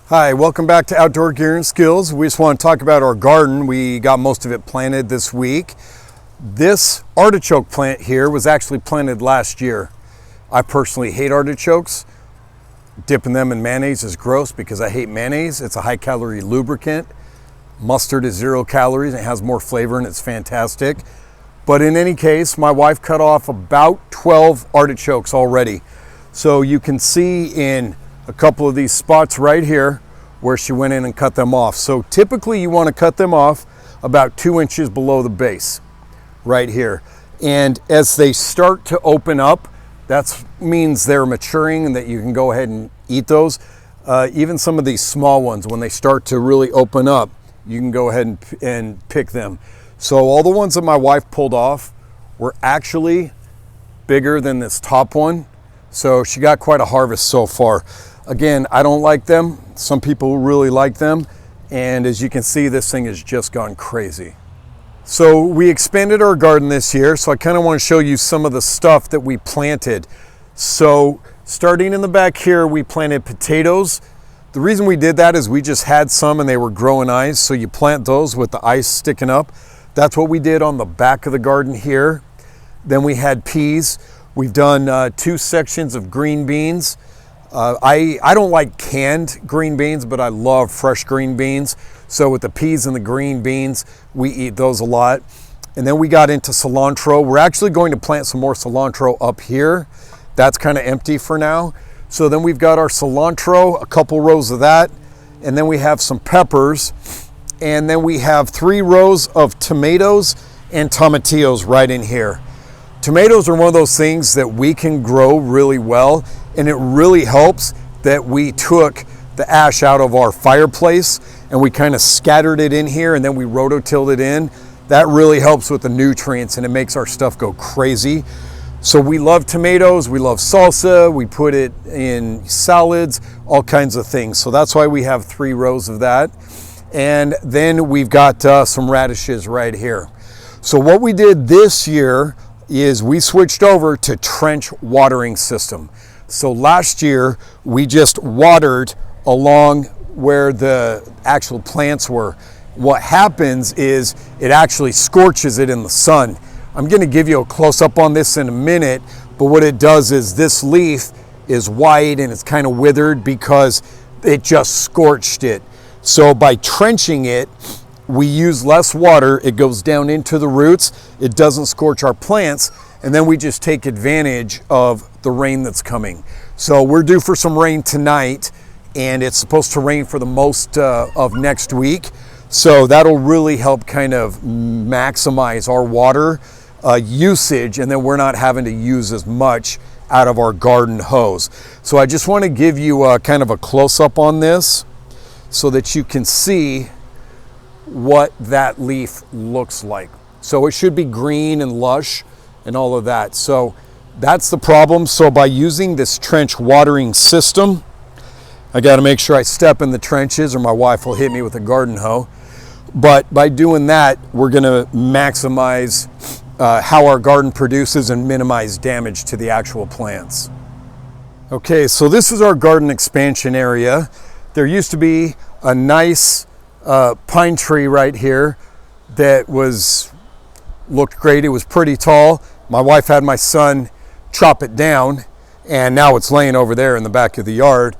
Hi, welcome back to Outdoor Gear and Skills. We just want to talk about our garden. We got most of it planted this week. This artichoke plant here was actually planted last year. I personally hate artichokes. Dipping them in mayonnaise is gross because I hate mayonnaise. It's a high calorie lubricant. Mustard is 0 calories and it has more flavor and it's fantastic. But in any case, my wife cut off about 12 artichokes already. So you can see in a couple of these spots right here where she went in and cut them off. So typically you want to cut them off about 2 inches below the base right here. And as they start to open up, that means they're maturing and that you can go ahead and eat those. Even some of these small ones, when they start to really open up, you can go ahead and pick them. So all the ones that my wife pulled off were actually bigger than this top one. So she got quite a harvest so far. Again, I don't like them. Some people really like them. And as you can see, this thing has just gone crazy. So we expanded our garden this year. So I kind of want to show you some of the stuff that we planted. So starting in the back here, we planted potatoes. The reason we did that is we just had some and they were growing eyes. So you plant those with the eyes sticking up. That's what we did on the back of the garden here. Then we had peas. We've done 2 sections of green beans. I don't like canned green beans, but I love fresh green beans. So with the peas and the green beans, we eat those a lot. And then we got into cilantro. We're actually going to plant some more cilantro up here. That's kind of empty for now. So then we've got our cilantro, a couple rows of that. And then we have some peppers. And then we have 3 rows of tomatoes and tomatillos right in here. Tomatoes are one of those things that we can grow really well, and it really helps that we took the ash out of our fireplace and we kind of scattered it in here and then we rototilled it in. That really helps with the nutrients and it makes our stuff go crazy. So we love tomatoes, we love salsa, we put it in salads, all kinds of things. So that's why we have 3 rows of that. And then we've got some radishes right here. So what we did this year is we switched over to trench watering system. So last year we just watered along where the actual plants were. What happens is it actually scorches it in the sun. I'm going to give you a close-up on this in a minute, but what it does is this leaf is white and it's kind of withered because it just scorched it. So by trenching it, we use less water, it goes down into the roots, it doesn't scorch our plants, and then we just take advantage of the rain that's coming. So we're due for some rain tonight, and it's supposed to rain for the most of next week. So that'll really help kind of maximize our water usage, and then we're not having to use as much out of our garden hose. So I just want to give you kind of a close-up on this so that you can see what that leaf looks like. So it should be green and lush and all of that. So that's the problem. So by using this trench watering system, I got to make sure I step in the trenches or my wife will hit me with a garden hoe. But by doing that, we're going to maximize how our garden produces and minimize damage to the actual plants. Okay, so this is our garden expansion area. There used to be a nice pine tree right here that looked great. It was pretty tall. My wife had my son chop it down and now it's laying over there in the back of the yard.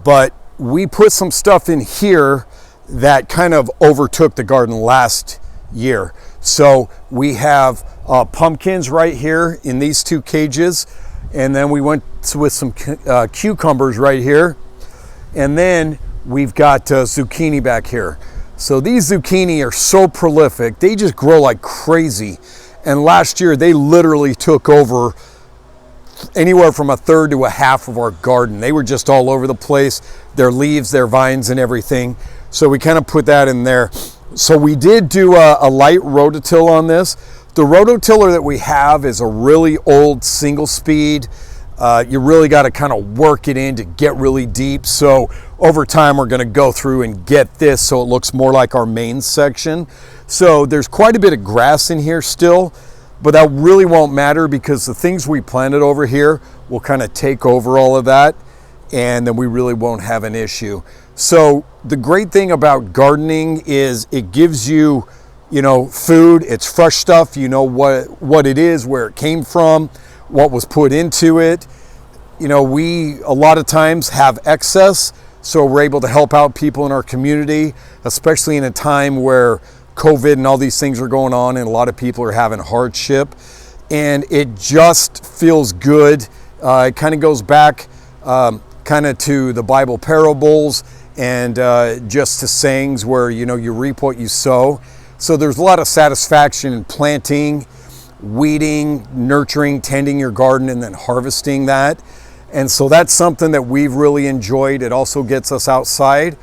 But we put some stuff in here that kind of overtook the garden last year. So we have pumpkins right here in these 2 cages, and then we went with some cucumbers right here, and then we've got zucchini back here. So these zucchini are so prolific, they just grow like crazy. And last year they literally took over anywhere from 1/3 to 1/2 of our garden. They were just all over the place, their leaves, their vines and everything. So we kind of put that in there. So we did do a light rototill on this. The rototiller that we have is a really old single speed. You really got to kind of work it in to get really deep. So over time, we're going to go through and get this so it looks more like our main section. So there's quite a bit of grass in here still, but that really won't matter because the things we planted over here will kind of take over all of that. and then we really won't have an issue. So the great thing about gardening is it gives you, food. It's fresh stuff. You know what it is, where it came from, what was put into it. We a lot of times have excess, so we're able to help out people in our community, especially in a time where COVID and all these things are going on and a lot of people are having hardship. And it just feels good. It kind of goes back to the Bible parables and just to sayings where, you reap what you sow. So there's a lot of satisfaction in planting, weeding, nurturing, tending your garden, and then harvesting that. And so that's something that we've really enjoyed. It also gets us outside,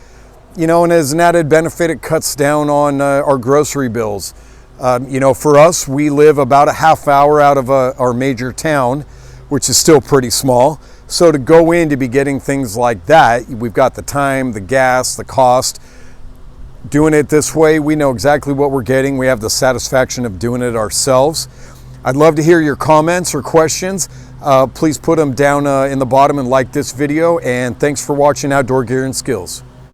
and as an added benefit, it cuts down on our grocery bills. For us, we live about a half hour out of our major town, which is still pretty small. So to go in to be getting things like that, we've got the time, the gas, the cost. Doing it this way, we know exactly what we're getting. We have the satisfaction of doing it ourselves. I'd love to hear your comments or questions. Please put them down in the bottom and like this video. And thanks for watching Outdoor Gear and Skills.